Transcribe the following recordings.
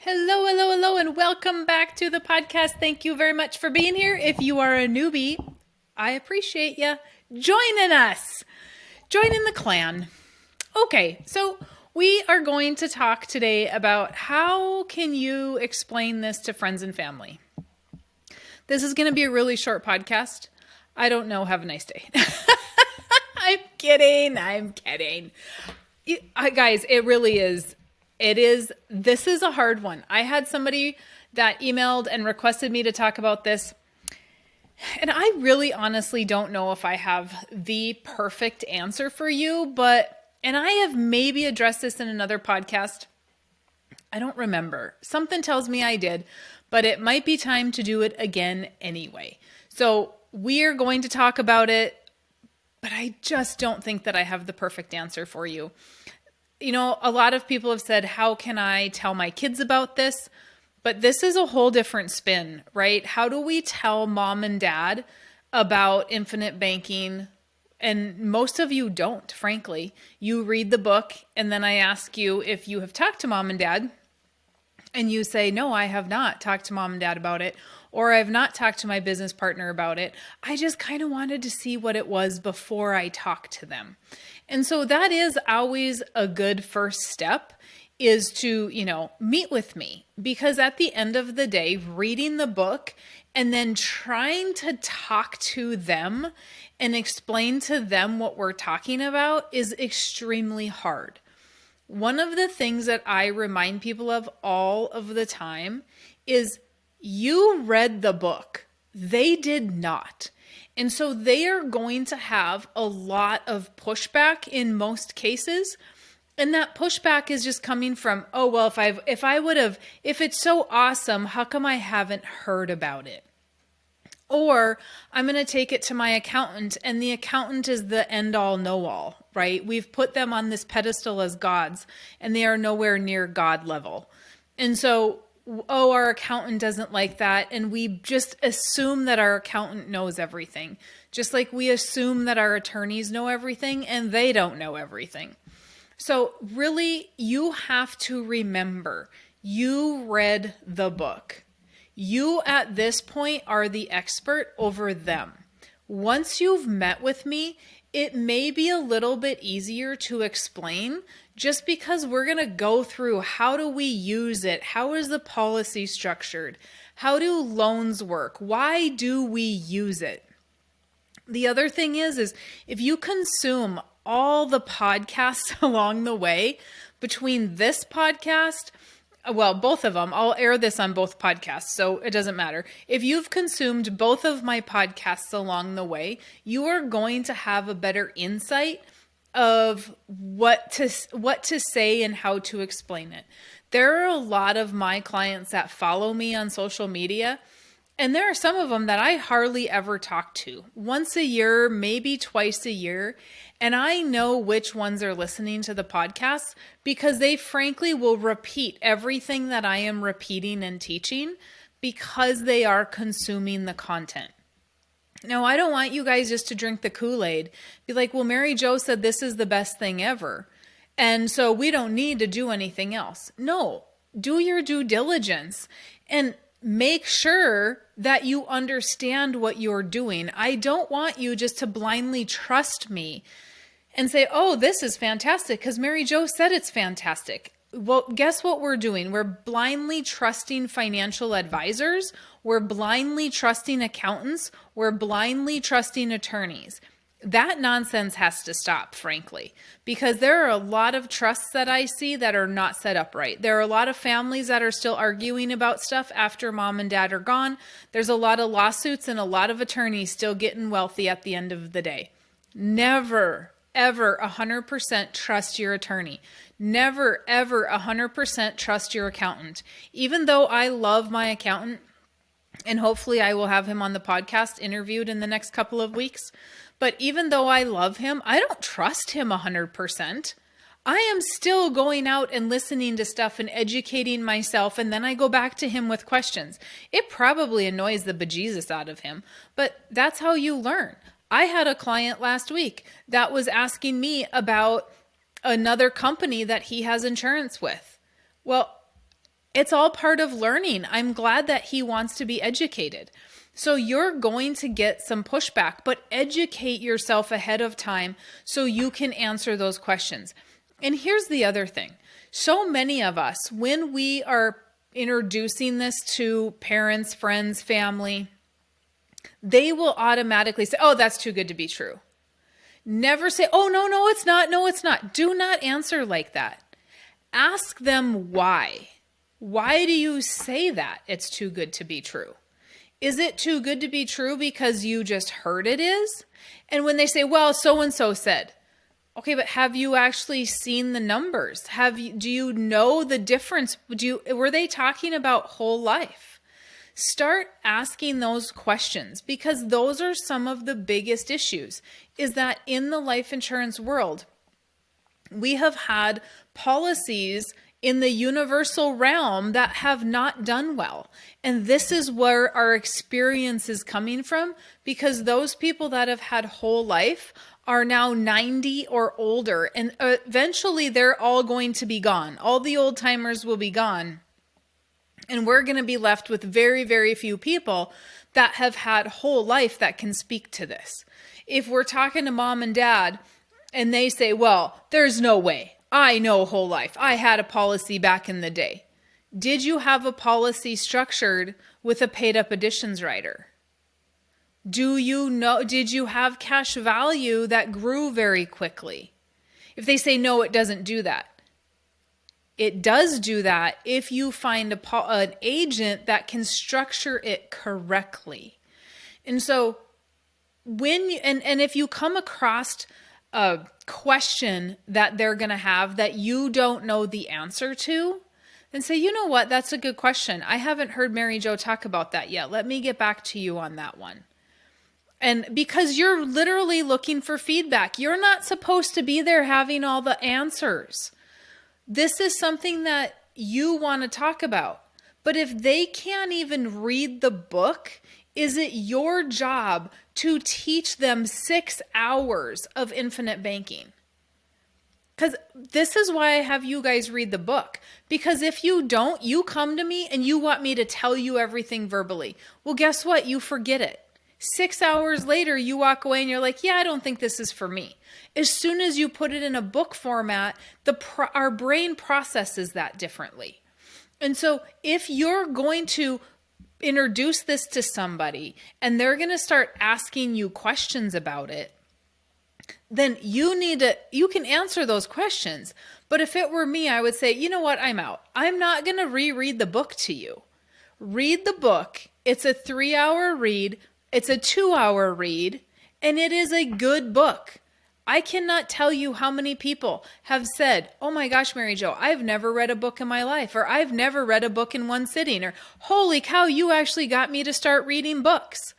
Hello, hello, hello, and welcome back to the podcast. Thank you very much for being here. If you are a newbie, I appreciate you joining us. Joining the clan. Okay, so we are going to talk today about how can you explain this to friends and family. This is going to be a really short podcast. I don't know. Have a nice day. I'm kidding. Guys, it really is. This is a hard one. I had somebody that emailed and requested me to talk about this. And I really honestly don't know if I have the perfect answer for you, and I have maybe addressed this in another podcast. I don't remember. Something tells me I did, but it might be time to do it again anyway. So we are going to talk about it, but I just don't think that I have the perfect answer for you. You know, a lot of people have said, how can I tell my kids about this? But this is a whole different spin, right? How do we tell mom and dad about infinite banking? And most of you don't, frankly. You read the book, and then I ask you if you have talked to mom and dad, and you say, no, I have not talked to mom and dad about it, or I have not talked to my business partner about it. I just kind of wanted to see what it was before I talked to them. And so that is always a good first step, is to, meet with me. Because at the end of the day, reading the book and then trying to talk to them and explain to them what we're talking about is extremely hard. One of the things that I remind people of all of the time is you read the book. They did not. And so they are going to have a lot of pushback in most cases. And that pushback is just coming from, oh, well, if it's so awesome, how come I haven't heard about it? Or I'm going to take it to my accountant, and the accountant is the end all know all, right? We've put them on this pedestal as gods, and they are nowhere near God level. And so, oh, our accountant doesn't like that. And we just assume that our accountant knows everything, just like we assume that our attorneys know everything, and they don't know everything. So really, you have to remember, you read the book. You at this point are the expert over them. Once you've met with me, it may be a little bit easier to explain, just because we're going to go through how do we use it? How is the policy structured? How do loans work? Why do we use it? The other thing is if you consume all the podcasts along the way between this podcast, well, both of them, I'll air this on both podcasts, so it doesn't matter. If you've consumed both of my podcasts along the way, you are going to have a better insight of what to say and how to explain it. There are a lot of my clients that follow me on social media, and there are some of them that I hardly ever talk to. Once a year, maybe twice a year. And I know which ones are listening to the podcast because they frankly will repeat everything that I am repeating and teaching because they are consuming the content. Now, I don't want you guys just to drink the Kool-Aid. Be like, well, Mary Jo said this is the best thing ever, and so we don't need to do anything else. No, do your due diligence and make sure that you understand what you're doing. I don't want you just to blindly trust me and say, oh, this is fantastic because Mary Jo said it's fantastic. Well, guess what we're doing? We're blindly trusting financial advisors. We're blindly trusting accountants. We're blindly trusting attorneys. That nonsense has to stop, frankly, because there are a lot of trusts that I see that are not set up right. There are a lot of families that are still arguing about stuff after mom and dad are gone. There's a lot of lawsuits and a lot of attorneys still getting wealthy at the end of the day. Never, ever 100% trust your attorney. Never, ever 100% trust your accountant. Even though I love my accountant, and hopefully I will have him on the podcast interviewed in the next couple of weeks. But even though I love him, I don't trust him 100%. I am still going out and listening to stuff and educating myself, and then I go back to him with questions. It probably annoys the bejesus out of him, but that's how you learn. I had a client last week that was asking me about another company that he has insurance with. Well, It's all part of learning. I'm glad that he wants to be educated. So you're going to get some pushback, but educate yourself ahead of time so you can answer those questions. And here's the other thing. So many of us, when we are introducing this to parents, friends, family, they will automatically say, oh, that's too good to be true. Never say, oh, no, it's not. No, it's not. Do not answer like that. Ask them why. Why do you say that it's too good to be true? Is it too good to be true because you just heard it is? And when they say, well, so-and-so said, okay, but have you actually seen the numbers? Do you know the difference? Were they talking about whole life? Start asking those questions, because those are some of the biggest issues, is that in the life insurance world, we have had policies in the universal realm that have not done well. And this is where our experience is coming from, because those people that have had whole life are now 90 or older, and eventually they're all going to be gone. All the old timers will be gone. And we're going to be left with very, very few people that have had whole life that can speak to this. If we're talking to mom and dad and they say, well, there's no way. I know whole life. I had a policy back in the day. Did you have a policy structured with a paid up additions rider? Did you have cash value that grew very quickly? If they say no, it doesn't do that. It does do that if you find an agent that can structure it correctly. And so if you come across a question that they're going to have that you don't know the answer to, then say, you know what, that's a good question. I haven't heard Mary Jo talk about that yet. Let me get back to you on that one. And because you're literally looking for feedback, you're not supposed to be there having all the answers. This is something that you want to talk about. But if they can't even read the book, is it your job to teach them 6 hours of infinite banking? Because this is why I have you guys read the book. Because if you don't, you come to me and you want me to tell you everything verbally. Well, guess what? You forget it. 6 hours later, you walk away and you're like, yeah, I don't think this is for me. As soon as you put it in a book format, our brain processes that differently. And so if you're going to introduce this to somebody and they're going to start asking you questions about it, then you can answer those questions. But if it were me, I would say, you know what? I'm out. I'm not going to reread the book to you. Read the book. It's a 3-hour read. It's a 2-hour read, and it is a good book. I cannot tell you how many people have said, oh my gosh, Mary Jo, I've never read a book in my life, or I've never read a book in one sitting, or holy cow, you actually got me to start reading books.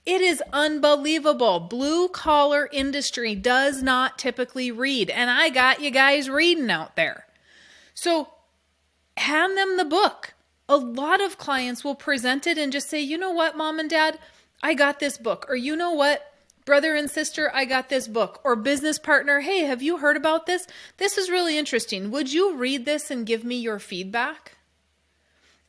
It is unbelievable. Blue collar industry does not typically read, and I got you guys reading out there. So hand them the book. A lot of clients will present it and just say, you know what, mom and dad, I got this book. Or you know what, brother and sister, I got this book. Or business partner, hey, have you heard about this? This is really interesting. Would you read this and give me your feedback?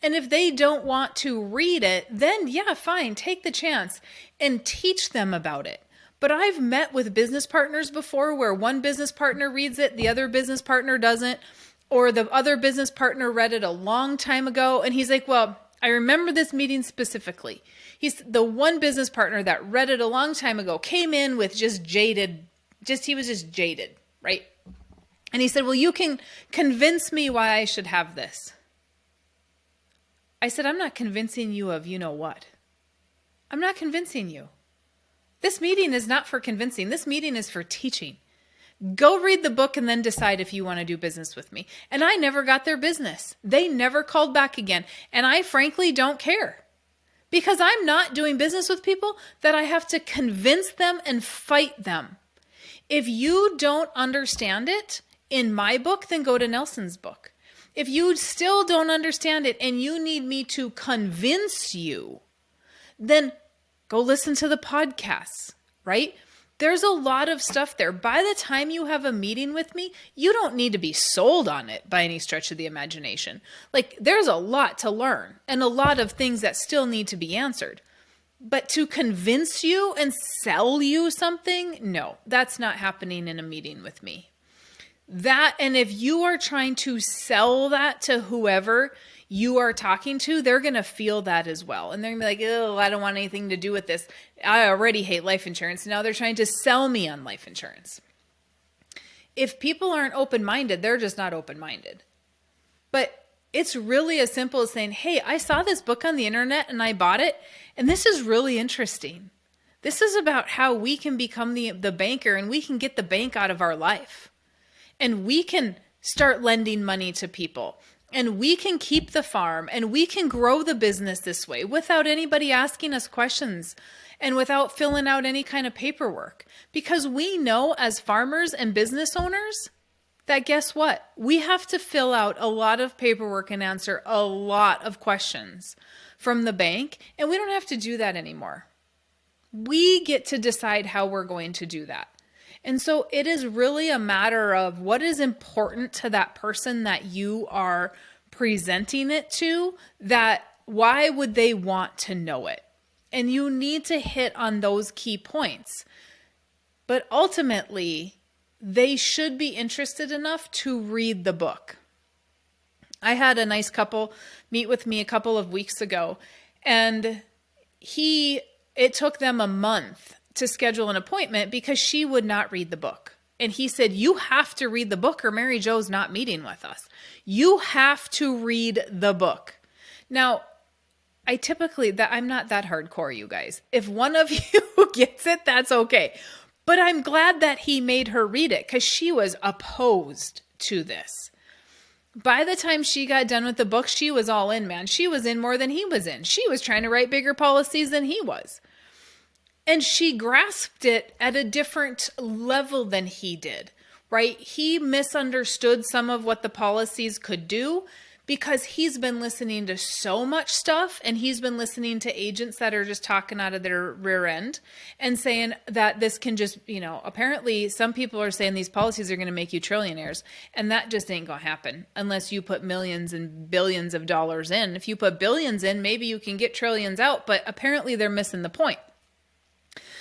And if they don't want to read it, then yeah, fine, take the chance and teach them about it. But I've met with business partners before where one business partner reads it, the other business partner doesn't, or the other business partner read it a long time ago. And he's like, well, I remember this meeting specifically. He's the one business partner that read it a long time ago, came in with he was just jaded, right? And he said, well, you can convince me why I should have this. I said, I'm not convincing you of you know what. I'm not convincing you. This meeting is not for convincing. This meeting is for teaching. Go read the book and then decide if you want to do business with me. And I never got their business. They never called back again. And I frankly don't care. Because I'm not doing business with people that I have to convince them and fight them. If you don't understand it in my book, then go to Nelson's book. If you still don't understand it and you need me to convince you, then go listen to the podcasts, right? There's a lot of stuff there. By the time you have a meeting with me, you don't need to be sold on it by any stretch of the imagination. Like, there's a lot to learn and a lot of things that still need to be answered. But to convince you and sell you something, no, that's not happening in a meeting with me. That, and if you are trying to sell that to whoever you are talking to, they're going to feel that as well. And they're going to be like, oh, I don't want anything to do with this. I already hate life insurance. Now they're trying to sell me on life insurance. If people aren't open-minded, they're just not open-minded. But it's really as simple as saying, hey, I saw this book on the internet and I bought it. And this is really interesting. This is about how we can become the banker, and we can get the bank out of our life. And we can start lending money to people. And we can keep the farm, and we can grow the business this way without anybody asking us questions and without filling out any kind of paperwork. Because we know as farmers and business owners that guess what? We have to fill out a lot of paperwork and answer a lot of questions from the bank, and we don't have to do that anymore. We get to decide how we're going to do that. And so it is really a matter of what is important to that person that you are presenting it to, that why would they want to know it? And you need to hit on those key points. But ultimately, they should be interested enough to read the book. I had a nice couple meet with me a couple of weeks ago, and it took them a month to schedule an appointment because she would not read the book. And he said, you have to read the book or Mary Jo's not meeting with us. You have to read the book. Now, I'm not that hardcore, you guys. If one of you gets it, that's okay. But I'm glad that he made her read it because she was opposed to this. By the time she got done with the book, she was all in, man. She was in more than he was in. She was trying to write bigger policies than he was. And she grasped it at a different level than he did, right? He misunderstood some of what the policies could do because he's been listening to so much stuff, and he's been listening to agents that are just talking out of their rear end and saying that this can just, apparently some people are saying these policies are going to make you trillionaires, and that just ain't going to happen unless you put millions and billions of dollars in. If you put billions in, maybe you can get trillions out, but apparently they're missing the point.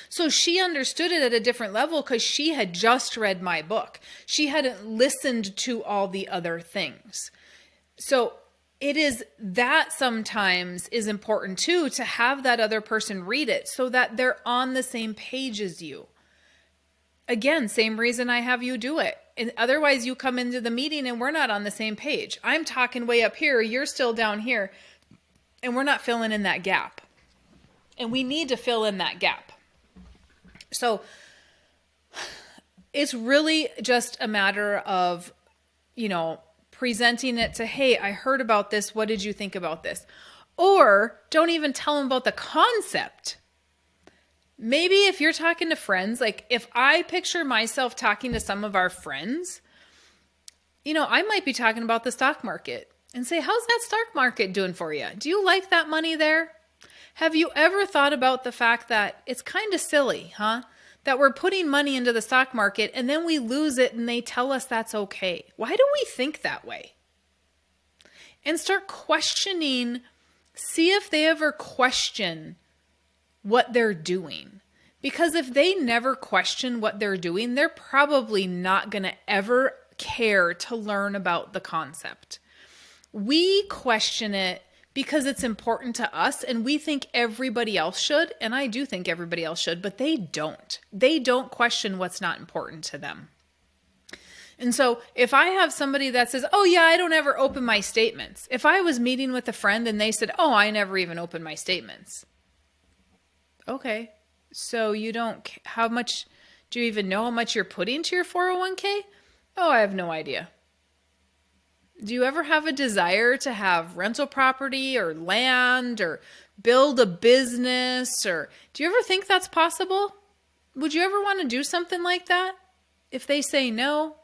So she understood it at a different level because she had just read my book. She hadn't listened to all the other things. So it is that sometimes is important too, to have that other person read it so that they're on the same page as you. Again, same reason I have you do it. And otherwise you come into the meeting and we're not on the same page. I'm talking way up here, you're still down here, and we're not filling in that gap. And we need to fill in that gap. So it's really just a matter of, presenting it to, hey, I heard about this. What did you think about this? Or don't even tell them about the concept. Maybe if you're talking to friends, like if I picture myself talking to some of our friends, I might be talking about the stock market and say, how's that stock market doing for you? Do you like that money there? Have you ever thought about the fact that it's kind of silly, huh? That we're putting money into the stock market and then we lose it and they tell us that's okay. Why do we think that way? And start questioning, see if they ever question what they're doing. Because if they never question what they're doing, they're probably not going to ever care to learn about the concept. We question it because it's important to us and we think everybody else should. And I do think everybody else should, but they don't. They don't question what's not important to them. And so if I have somebody that says, oh yeah, I don't ever open my statements. If I was meeting with a friend and they said, oh, I never even open my statements. Okay. So how much, do you even know how much you're putting to your 401k? Oh, I have no idea. Do you ever have a desire to have rental property or land or build a business? Or do you ever think that's possible? Would you ever want to do something like that? If they say no,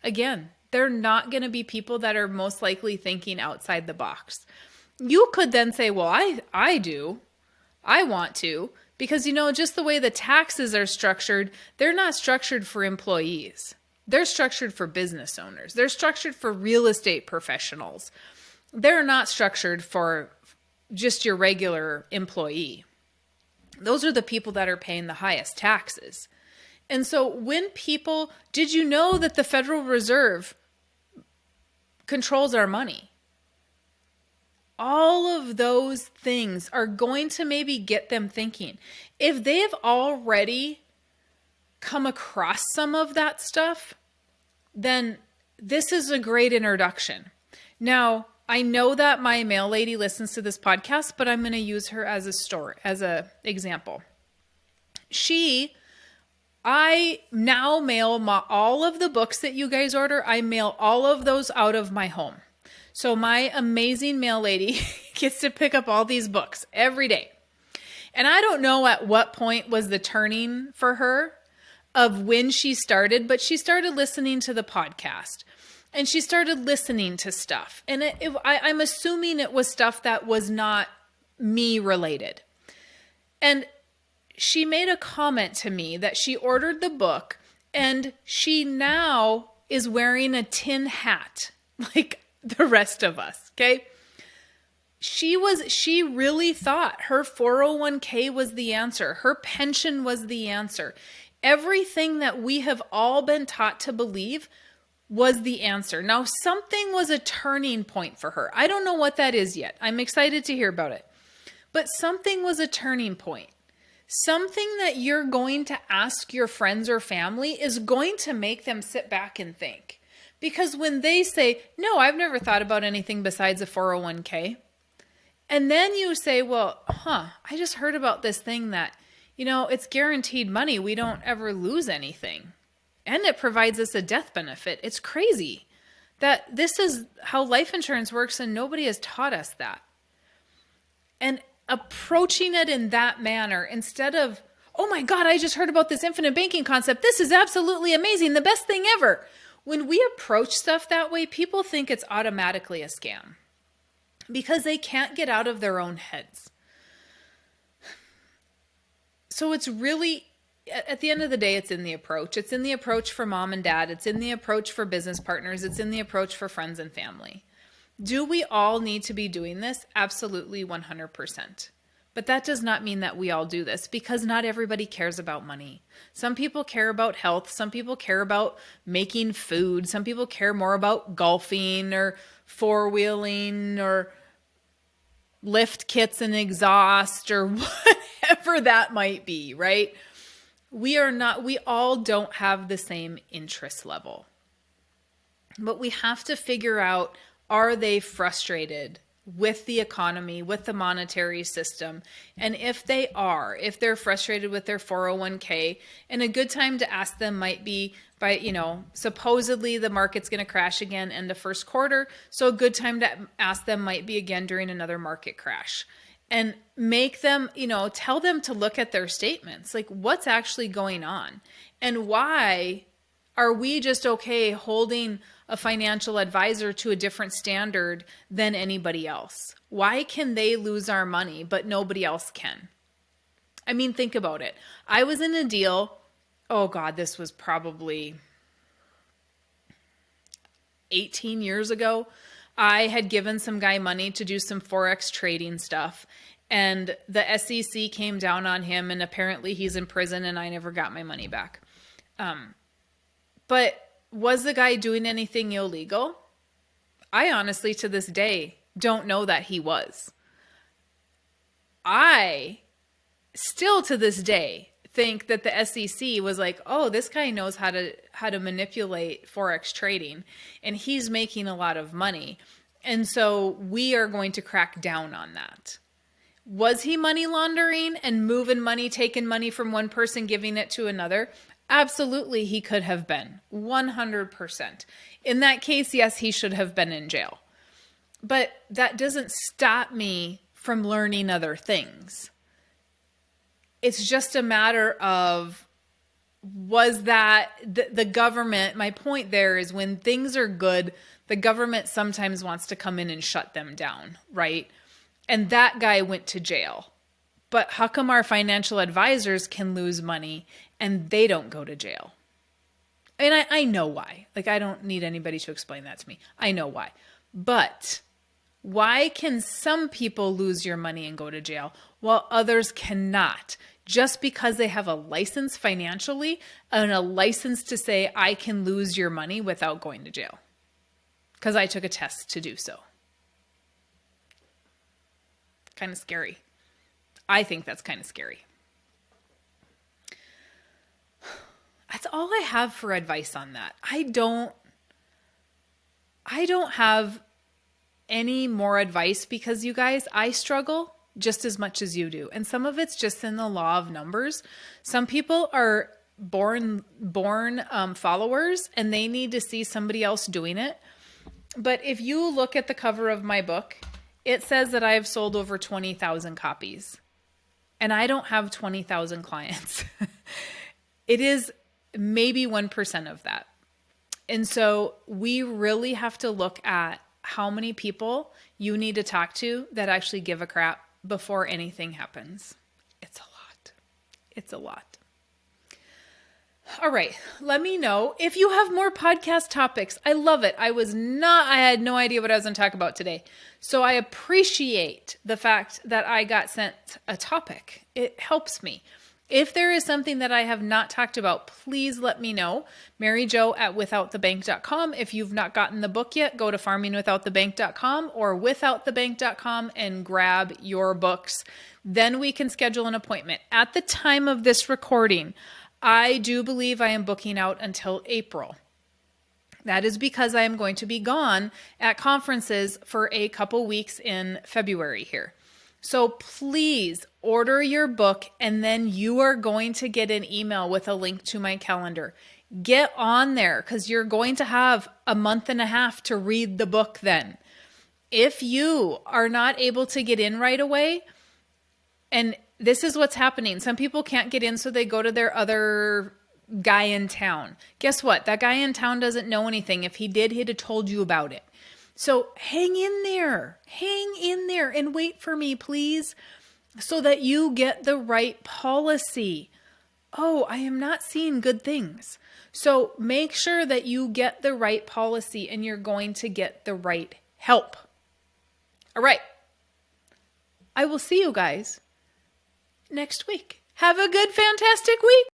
again, they're not going to be people that are most likely thinking outside the box. You could then say, well, I do. I want to. Because, just the way the taxes are structured, they're not structured for employees. They're structured for business owners. They're structured for real estate professionals. They're not structured for just your regular employee. Those are the people that are paying the highest taxes. And so did you know that the Federal Reserve controls our money? All of those things are going to maybe get them thinking. If they have already come across some of that stuff, then this is a great introduction. Now, I know that my mail lady listens to this podcast, but I'm going to use her as a example. I now mail all of the books that you guys order. I mail all of those out of my home. So my amazing mail lady gets to pick up all these books every day. And I don't know at what point was the turning for her of when she started, but she started listening to the podcast and she started listening to stuff. And I'm assuming it was stuff that was not me related. And she made a comment to me that she ordered the book and she now is wearing a tin hat like the rest of us. Okay. She really thought her 401k was the answer. Her pension was the answer. Everything that we have all been taught to believe was the answer. Now, something was a turning point for her. I don't know what that is yet. I'm excited to hear about it. But something was a turning point. Something that you're going to ask your friends or family is going to make them sit back and think. Because when they say, no, I've never thought about anything besides a 401k. And then you say, well, I just heard about this thing that, it's guaranteed money. We don't ever lose anything. And it provides us a death benefit. It's crazy that this is how life insurance works and nobody has taught us that. And approaching it in that manner instead of, oh my God, I just heard about this infinite banking concept. This is absolutely amazing. The best thing ever. When we approach stuff that way, people think it's automatically a scam because they can't get out of their own heads. So it's really, at the end of the day, it's in the approach. It's in the approach for mom and dad. It's in the approach for business partners. It's in the approach for friends and family. Do we all need to be doing this? Absolutely 100%. But that does not mean that we all do this because not everybody cares about money. Some people care about health. Some people care about making food. Some people care more about golfing or four-wheeling or lift kits and exhaust or whatever that might be, right? We all don't have the same interest level. But we have to figure out, are they frustrated with the economy, with the monetary system? And if they're frustrated with their 401k, and a good time to ask them might be by, supposedly the market's going to crash again in the first quarter. So a good time to ask them might be again during another market crash. And make them, tell them to look at their statements. Like, what's actually going on? And why are we just okay holding a financial advisor to a different standard than anybody else? Why can they lose our money, but nobody else can? I mean, think about it. I was in a deal. Oh God, this was probably 18 years ago. I had given some guy money to do some Forex trading stuff. And the SEC came down on him, and apparently he's in prison, and I never got my money back. But was the guy doing anything illegal? I honestly, to this day, don't know that he was. I still, to this day, think that the SEC was like, oh, this guy knows how to manipulate Forex trading, and he's making a lot of money. And so we are going to crack down on that. Was he money laundering and moving money, taking money from one person, giving it to another? Absolutely, he could have been. 100%. In that case, yes, he should have been in jail. But that doesn't stop me from learning other things. It's just a matter of, was that the government, my point there is when things are good, the government sometimes wants to come in and shut them down, right? And that guy went to jail. But how come our financial advisors can lose money and they don't go to jail? And I know why. Like, I don't need anybody to explain that to me. I know why. But why can some people lose your money and go to jail while others cannot? Just because they have a license financially and a license to say, I can lose your money without going to jail. Because I took a test to do so. Kind of scary. I think that's kind of scary. That's all I have for advice on that. I don't have any more advice because, you guys, I struggle just as much as you do. And some of it's just in the law of numbers. Some people are born followers and they need to see somebody else doing it. But if you look at the cover of my book, it says that I have sold over 20,000 copies. And I don't have 20,000 clients. It is maybe 1% of that. And so we really have to look at how many people you need to talk to that actually give a crap before anything happens. It's a lot. It's a lot. All right. Let me know if you have more podcast topics. I love it. I had no idea what I was going to talk about today. So I appreciate the fact that I got sent a topic. It helps me. If there is something that I have not talked about, please let me know. MaryJo@withoutthebank.com. If you've not gotten the book yet, go to farmingwithoutthebank.com or withoutthebank.com and grab your books. Then we can schedule an appointment. At the time of this recording, I do believe I am booking out until April. That is because I am going to be gone at conferences for a couple weeks in February here. So please order your book and then you are going to get an email with a link to my calendar. Get on there because you're going to have a month and a half to read the book then. If you are not able to get in right away, and this is what's happening. Some people can't get in, so they go to their other guy in town. Guess what? That guy in town doesn't know anything. If he did, he'd have told you about it. So hang in there and wait for me, please, so that you get the right policy. Oh, I am not seeing good things. So make sure that you get the right policy and you're going to get the right help. All right. I will see you guys next week. Have a good, fantastic week.